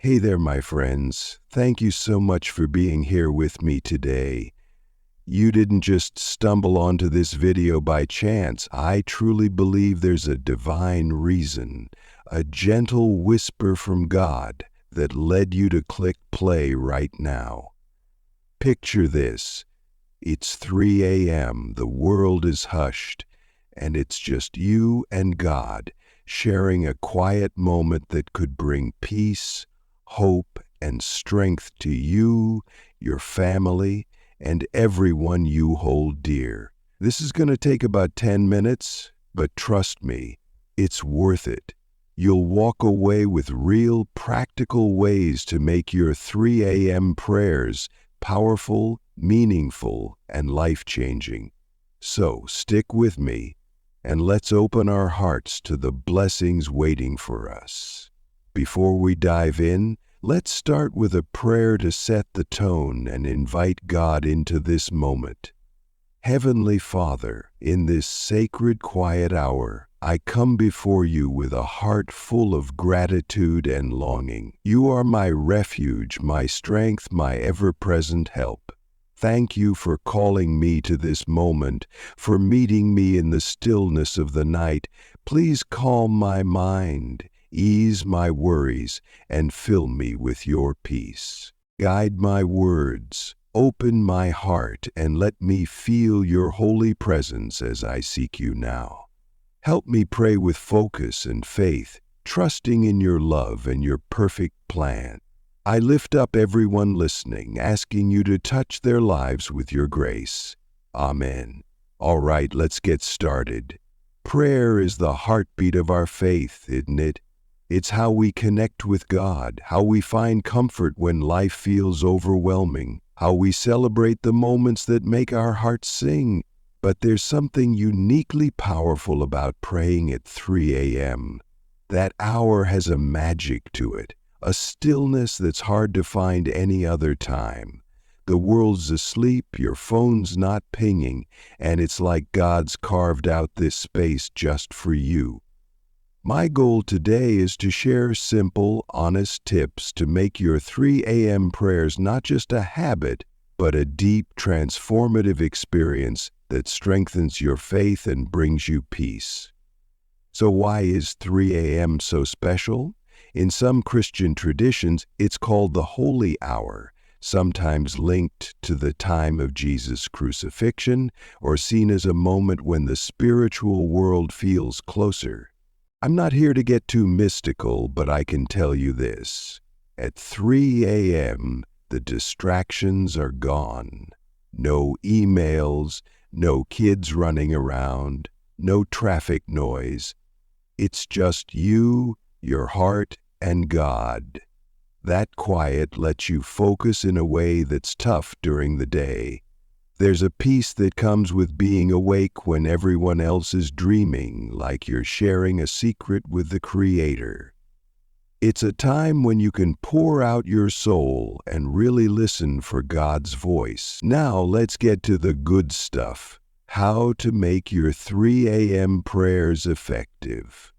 Hey there, my friends. Thank you so much for being here with me today. You didn't just stumble onto this video by chance. I truly believe there's a divine reason, a gentle whisper from God that led you to click play right now. Picture this. It's 3 a.m., the world is hushed, and it's just you and God sharing a quiet moment that could bring peace, hope, and strength to you, your family, and everyone you hold dear. This is going to take about 10 minutes, but trust me, it's worth it. You'll walk away with real, practical ways to make your 3 a.m. prayers powerful, meaningful, and life-changing. So stick with me, and let's open our hearts to the blessings waiting for us. Before we dive in, let's start with a prayer to set the tone and invite God into this moment. Heavenly Father, in this sacred quiet hour, I come before you with a heart full of gratitude and longing. You are my refuge, my strength, my ever-present help. Thank you for calling me to this moment, for meeting me in the stillness of the night. Please calm my mind, ease my worries, and fill me with your peace. Guide my words, open my heart, and let me feel your holy presence as I seek you now. Help me pray with focus and faith, trusting in your love and your perfect plan. I lift up everyone listening, asking you to touch their lives with your grace. Amen. All right, let's get started. Prayer is the heartbeat of our faith, isn't it? It's how we connect with God, how we find comfort when life feels overwhelming, how we celebrate the moments that make our hearts sing. But there's something uniquely powerful about praying at 3 a.m. That hour has a magic to it, a stillness that's hard to find any other time. The world's asleep, your phone's not pinging, and it's like God's carved out this space just for you. My goal today is to share simple, honest tips to make your 3 a.m. prayers not just a habit, but a deep, transformative experience that strengthens your faith and brings you peace. So why is 3 a.m. so special? In some Christian traditions, it's called the Holy Hour, sometimes linked to the time of Jesus' crucifixion, or seen as a moment when the spiritual world feels closer. I'm not here to get too mystical, but I can tell you this. At 3 a.m., the distractions are gone. No emails, no kids running around, no traffic noise. It's just you, your heart, and God. That quiet lets you focus in a way that's tough during the day. There's a peace that comes with being awake when everyone else is dreaming, like you're sharing a secret with the Creator. It's a time when you can pour out your soul and really listen for God's voice. Now let's get to the good stuff. How to make your 3 a.m. prayers effective.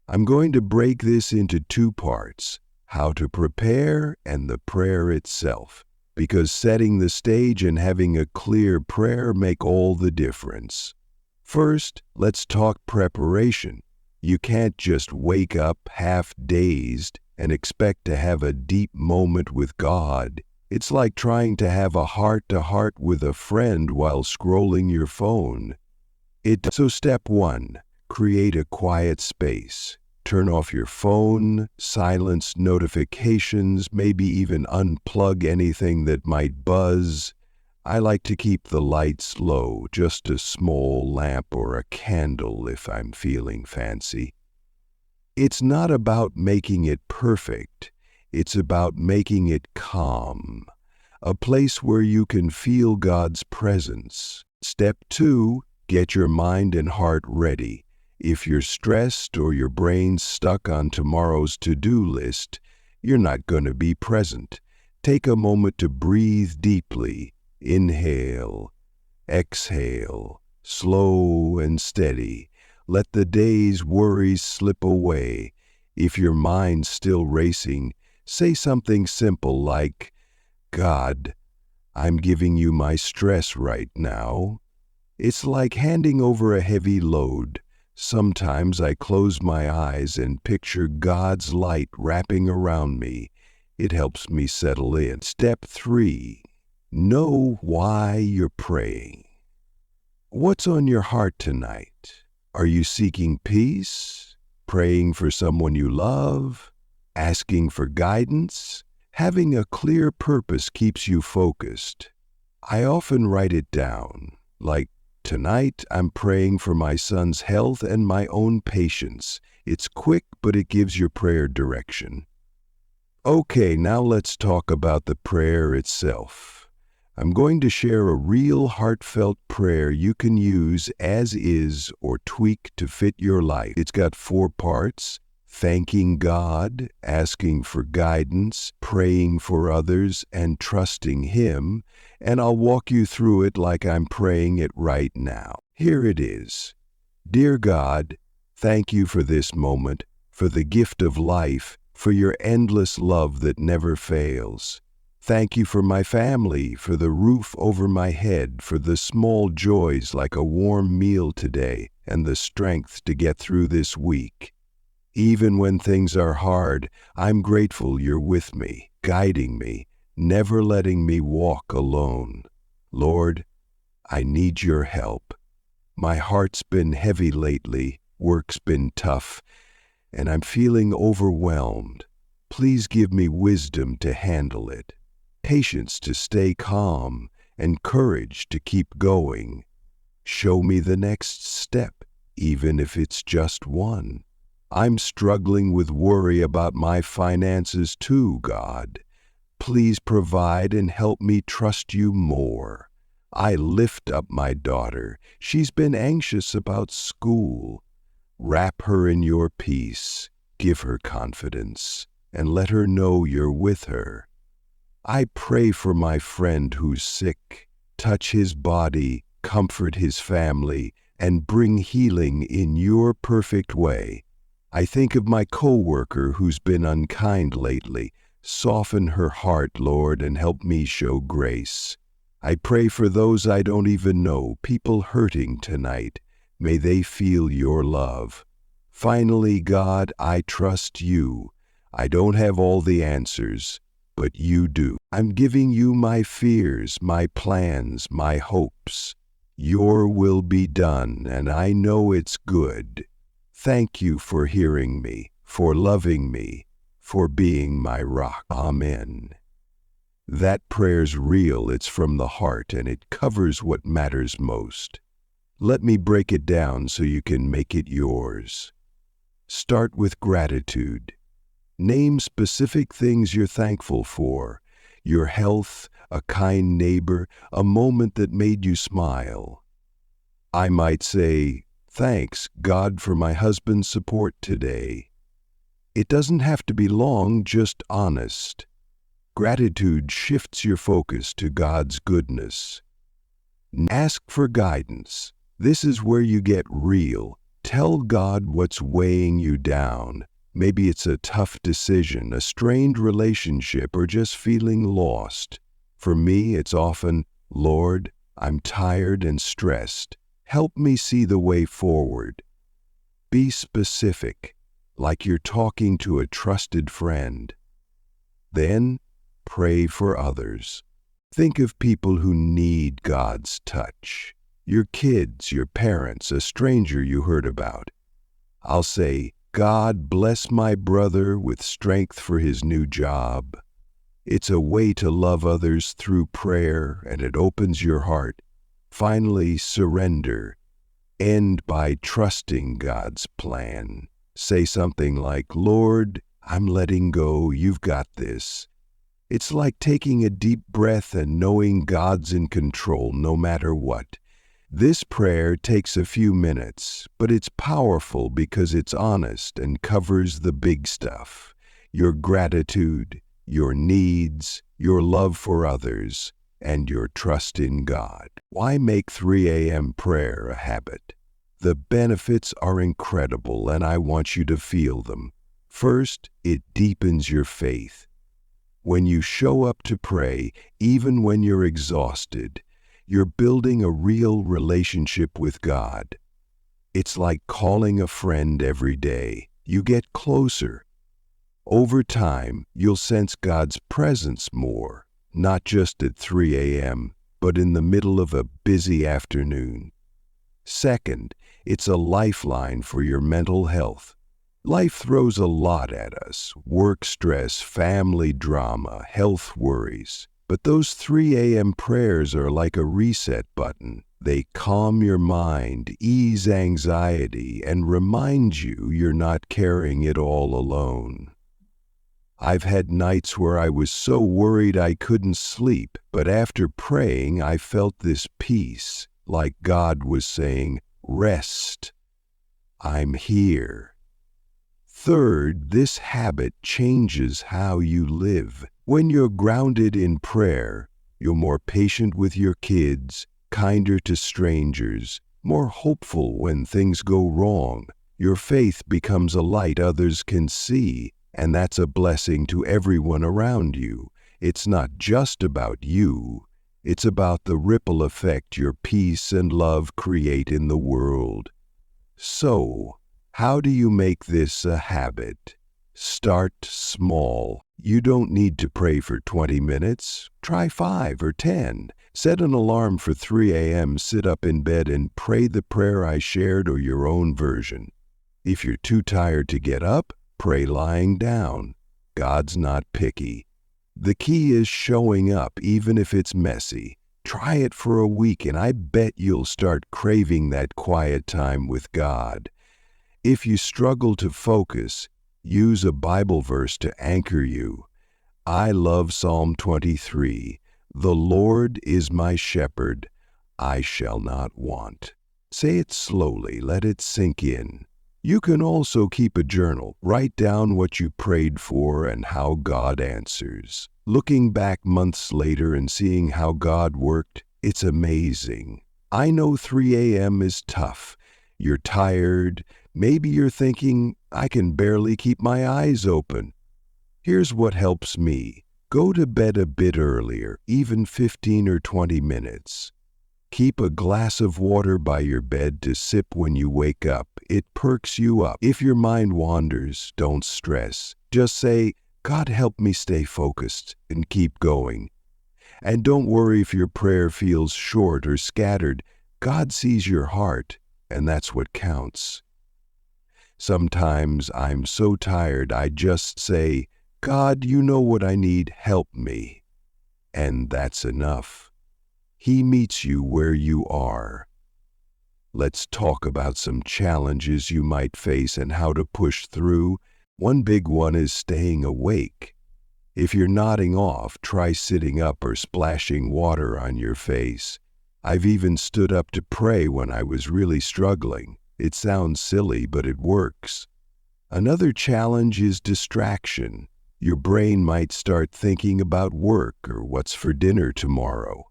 I'm going to break this into two parts, how to prepare and the prayer itself, because setting the stage and having a clear prayer make all the difference. First, let's talk preparation. You can't just wake up half-dazed and expect to have a deep moment with God. It's like trying to have a heart-to-heart with a friend while scrolling your phone. So step 1, create a quiet space. Turn off your phone, silence notifications, maybe even unplug anything that might buzz. I like to keep the lights low, just a small lamp or a candle if I'm feeling fancy. It's not about making it perfect. It's about making it calm, a place where you can feel God's presence. Step 2, get your mind and heart ready. If you're stressed or your brain's stuck on tomorrow's to-do list, you're not going to be present. Take a moment to breathe deeply. Inhale, exhale, slow and steady. Let the day's worries slip away. If your mind's still racing, Say something simple like, God, I'm giving you my stress right now. It's like handing over a heavy load. Sometimes I close my eyes and picture God's light wrapping around me. It helps me settle in. Step 3. Know why you're praying. What's on your heart tonight? Are you seeking peace? Praying for someone you love? Asking for guidance? Having a clear purpose keeps you focused. I often write it down, like, tonight I'm praying for my son's health and my own patience. It's quick, but it gives your prayer direction. Okay, now let's talk about the prayer itself. I'm going to share a real heartfelt prayer you can use as is or tweak to fit your life. It's got 4 parts: thanking God, asking for guidance, praying for others, and trusting Him. And I'll walk you through it like I'm praying it right now. Here it is. Dear God, thank you for this moment, for the gift of life, for your endless love that never fails. Thank you for my family, for the roof over my head, for the small joys like a warm meal today, and the strength to get through this week. Even when things are hard, I'm grateful you're with me, guiding me, never letting me walk alone. Lord, I need your help. My heart's been heavy lately, work's been tough, and I'm feeling overwhelmed. Please give me wisdom to handle it, patience to stay calm, and courage to keep going. Show me the next step, even if it's just one. I'm struggling with worry about my finances too, God. Please provide and help me trust you more. I lift up my daughter. She's been anxious about school. Wrap her in your peace. Give her confidence, and let her know you're with her. I pray for my friend who's sick. Touch his body, comfort his family, and bring healing in your perfect way. I think of my coworker who's been unkind lately. Soften her heart, Lord, and help me show grace. I pray for those I don't even know, people hurting tonight. May they feel your love. Finally, God, I trust you. I don't have all the answers, but you do. I'm giving you my fears, my plans, my hopes. Your will be done, and I know it's good. Thank you for hearing me, for loving me, for being my rock. Amen. That prayer's real, it's from the heart, and it covers what matters most. Let me break it down so you can make it yours. Start with gratitude. Name specific things you're thankful for: your health, a kind neighbor, a moment that made you smile. I might say, thanks, God, for my husband's support today. It doesn't have to be long, just honest. Gratitude shifts your focus to God's goodness. Ask for guidance. This is where you get real. Tell God what's weighing you down. Maybe it's a tough decision, a strained relationship, or just feeling lost. For me, it's often, Lord, I'm tired and stressed. Help me see the way forward. Be specific, like you're talking to a trusted friend. Then, pray for others. Think of people who need God's touch. Your kids, your parents, a stranger you heard about. I'll say, God, bless my brother with strength for his new job. It's a way to love others through prayer, and it opens your heart. Finally, surrender. End by trusting God's plan. Say something like, Lord, I'm letting go, you've got this. It's like taking a deep breath and knowing God's in control no matter what. This prayer takes a few minutes, but it's powerful because it's honest and covers the big stuff: your gratitude, your needs, your love for others, and your trust in God. Why make 3 a.m. prayer a habit? The benefits are incredible, and I want you to feel them. First, it deepens your faith. When you show up to pray, even when you're exhausted, you're building a real relationship with God. It's like calling a friend every day. You get closer. Over time, you'll sense God's presence more, not just at 3 a.m., but in the middle of a busy afternoon. Second, it's a lifeline for your mental health. Life throws a lot at us: work stress, family drama, health worries. But those 3 a.m. prayers are like a reset button. They calm your mind, ease anxiety, and remind you you're not carrying it all alone. I've had nights where I was so worried I couldn't sleep, but after praying I felt this peace, like God was saying, "Rest. I'm here." Third, this habit changes how you live. When you're grounded in prayer, you're more patient with your kids, kinder to strangers, more hopeful when things go wrong. Your faith becomes a light others can see, and that's a blessing to everyone around you. It's not just about you. It's about the ripple effect your peace and love create in the world. So, how do you make this a habit? Start small. You don't need to pray for 20 minutes. Try 5 or 10. Set an alarm for 3 a.m. Sit up in bed and pray the prayer I shared or your own version. If you're too tired to get up, pray lying down. God's not picky. The key is showing up even if it's messy. Try it for a week and I bet you'll start craving that quiet time with God. If you struggle to focus, use a Bible verse to anchor you. I love Psalm 23. "The Lord is my shepherd, I shall not want." Say it slowly, let it sink in. You can also keep a journal. Write down what you prayed for and how God answers. Looking back months later and seeing how God worked, it's amazing. I know 3 a.m. is tough. You're tired. Maybe you're thinking, "I can barely keep my eyes open." Here's what helps me. Go to bed a bit earlier, even 15 or 20 minutes. Keep a glass of water by your bed to sip when you wake up. It perks you up. If your mind wanders, don't stress. Just say, "God, help me stay focused," and keep going. And don't worry if your prayer feels short or scattered. God sees your heart, and that's what counts. Sometimes I'm so tired I just say, "God, you know what I need, help me." And that's enough. He meets you where you are. Let's talk about some challenges you might face and how to push through. One big one is staying awake. If you're nodding off, try sitting up or splashing water on your face. I've even stood up to pray when I was really struggling. It sounds silly, but it works. Another challenge is distraction. Your brain might start thinking about work or what's for dinner tomorrow.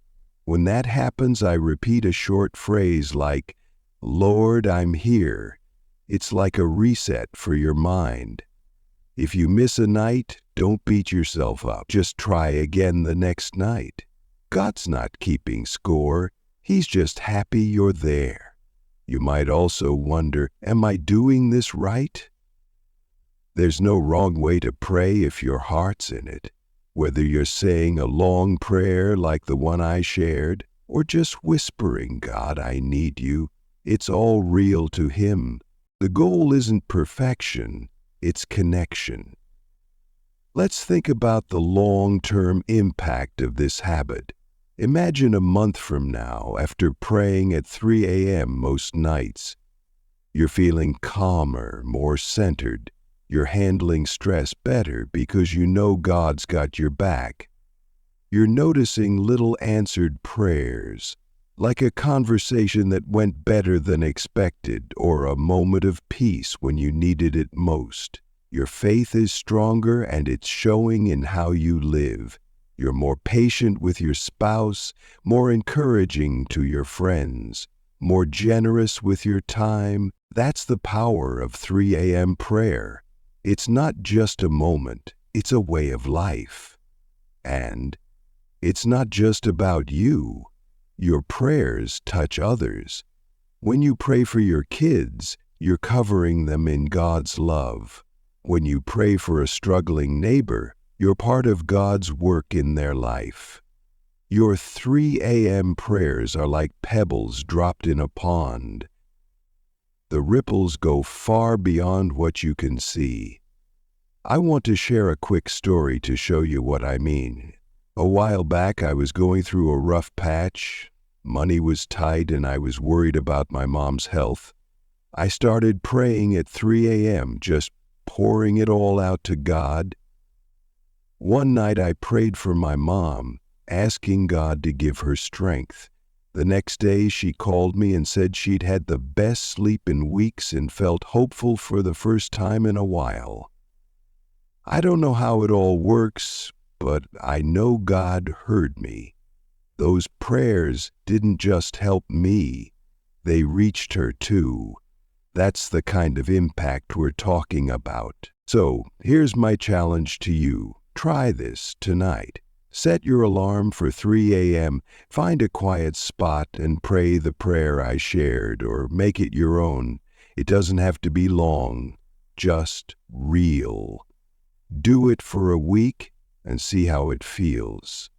When that happens, I repeat a short phrase like, "Lord, I'm here." It's like a reset for your mind. If you miss a night, don't beat yourself up. Just try again the next night. God's not keeping score. He's just happy you're there. You might also wonder, am I doing this right? There's no wrong way to pray if your heart's in it. Whether you're saying a long prayer like the one I shared, or just whispering, "God, I need you," it's all real to Him. The goal isn't perfection, it's connection. Let's think about the long-term impact of this habit. Imagine a month from now, after praying at 3 a.m. most nights. You're feeling calmer, more centered. You're handling stress better because you know God's got your back. You're noticing little answered prayers, like a conversation that went better than expected or a moment of peace when you needed it most. Your faith is stronger and it's showing in how you live. You're more patient with your spouse, more encouraging to your friends, more generous with your time. That's the power of 3 a.m. prayer. It's not just a moment, it's a way of life. And it's not just about you. Your prayers touch others. When you pray for your kids, you're covering them in God's love. When you pray for a struggling neighbor, you're part of God's work in their life. Your 3 a.m. prayers are like pebbles dropped in a pond. The ripples go far beyond what you can see. I want to share a quick story to show you what I mean. A while back, I was going through a rough patch. Money was tight and I was worried about my mom's health. I started praying at 3 a.m., just pouring it all out to God. One night I prayed for my mom, asking God to give her strength. The next day she called me and said she'd had the best sleep in weeks and felt hopeful for the first time in a while. I don't know how it all works, but I know God heard me. Those prayers didn't just help me, they reached her too. That's the kind of impact we're talking about. So, here's my challenge to you. Try this tonight. Set your alarm for 3 a.m., find a quiet spot and pray the prayer I shared, or make it your own. It doesn't have to be long, just real. Do it for a week and see how it feels.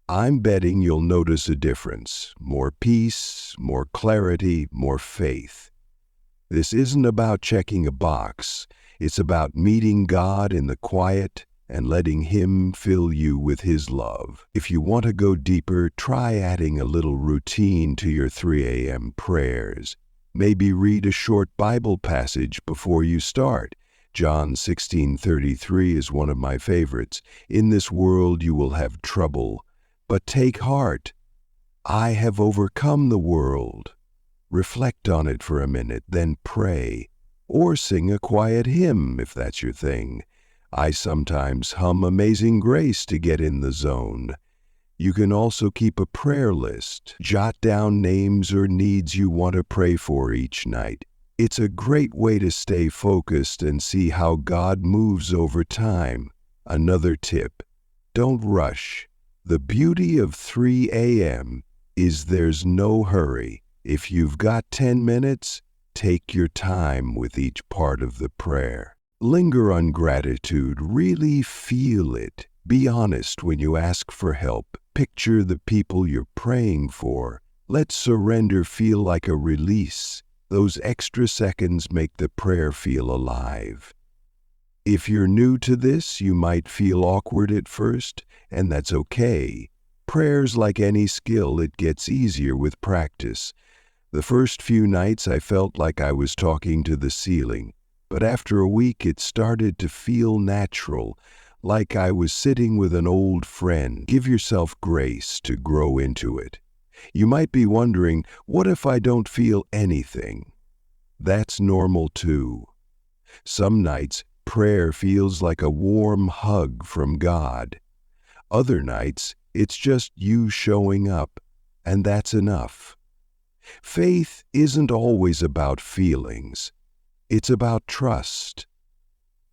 I'm betting you'll notice a difference. More peace, more clarity, more faith. This isn't about checking a box. It's about meeting God in the quiet and letting Him fill you with His love. If you want to go deeper, try adding a little routine to your 3 a.m. prayers. Maybe read a short Bible passage before you start. John 16:33 is one of my favorites. In this world you will have trouble, but take heart. I have overcome the world. Reflect on it for a minute, then pray. Or sing a quiet hymn if that's your thing. I sometimes hum Amazing Grace to get in the zone. You can also keep a prayer list. Jot down names or needs you want to pray for each night. It's a great way to stay focused and see how God moves over time. Another tip, don't rush. The beauty of 3 a.m. is there's no hurry. If you've got 10 minutes, take your time with each part of the prayer. Linger on gratitude, really feel it. Be honest when you ask for help. Picture the people you're praying for. Let surrender feel like a release. Those extra seconds make the prayer feel alive. If you're new to this, you might feel awkward at first, and that's okay. Prayer's like any skill, it gets easier with practice. The first few nights I felt like I was talking to the ceiling, but after a week it started to feel natural, like I was sitting with an old friend. Give yourself grace to grow into it. You might be wondering, what if I don't feel anything? That's normal too. Some nights, prayer feels like a warm hug from God. Other nights, it's just you showing up, and that's enough. Faith isn't always about feelings. It's about trust.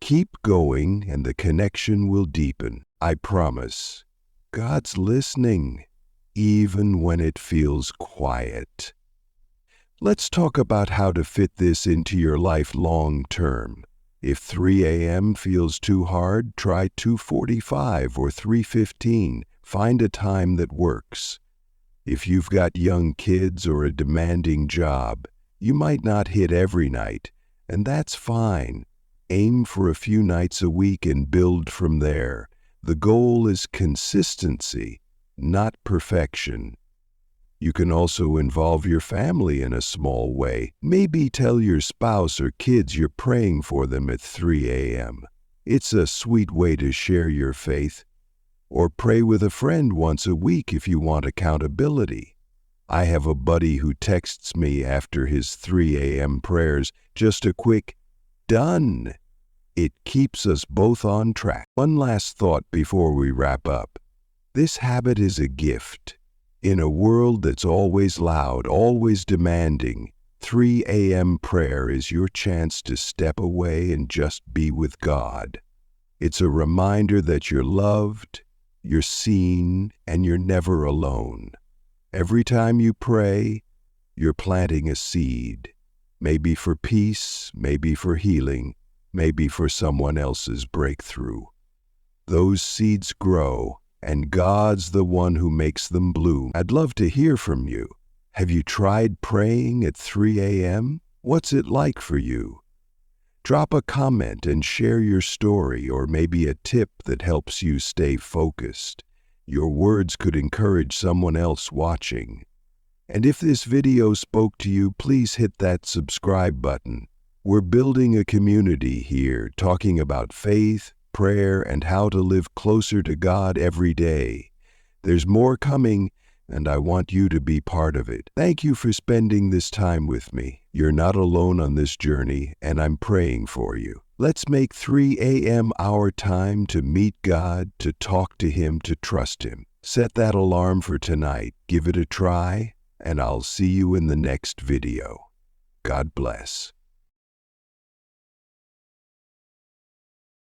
Keep going and the connection will deepen. I promise. God's listening, even when it feels quiet. Let's talk about how to fit this into your life long term. If 3 a.m. feels too hard, try 2:45 or 3:15. Find a time that works. If you've got young kids or a demanding job, you might not hit every night, and that's fine. Aim for a few nights a week and build from there. The goal is consistency, not perfection. You can also involve your family in a small way. Maybe tell your spouse or kids you're praying for them at 3 a.m. It's a sweet way to share your faith. Or pray with a friend once a week if you want accountability. I have a buddy who texts me after his 3 a.m. prayers, just a quick, "Done." It keeps us both on track. One last thought before we wrap up. This habit is a gift. In a world that's always loud, always demanding, 3 a.m. prayer is your chance to step away and just be with God. It's a reminder that you're loved, you're seen, and you're never alone. Every time you pray, you're planting a seed, maybe for peace, maybe for healing, maybe for someone else's breakthrough. Those seeds grow, and God's the one who makes them bloom. I'd love to hear from you. Have you tried praying at 3 a.m.? What's it like for you? Drop a comment and share your story, or maybe a tip that helps you stay focused. Your words could encourage someone else watching. And if this video spoke to you, please hit that subscribe button. We're building a community here, talking about faith, prayer, and how to live closer to God every day. There's more coming, and I want you to be part of it. Thank you for spending this time with me. You're not alone on this journey, and I'm praying for you. Let's make 3 a.m. our time to meet God, to talk to Him, to trust Him. Set that alarm for tonight. Give it a try, and I'll see you in the next video. God bless.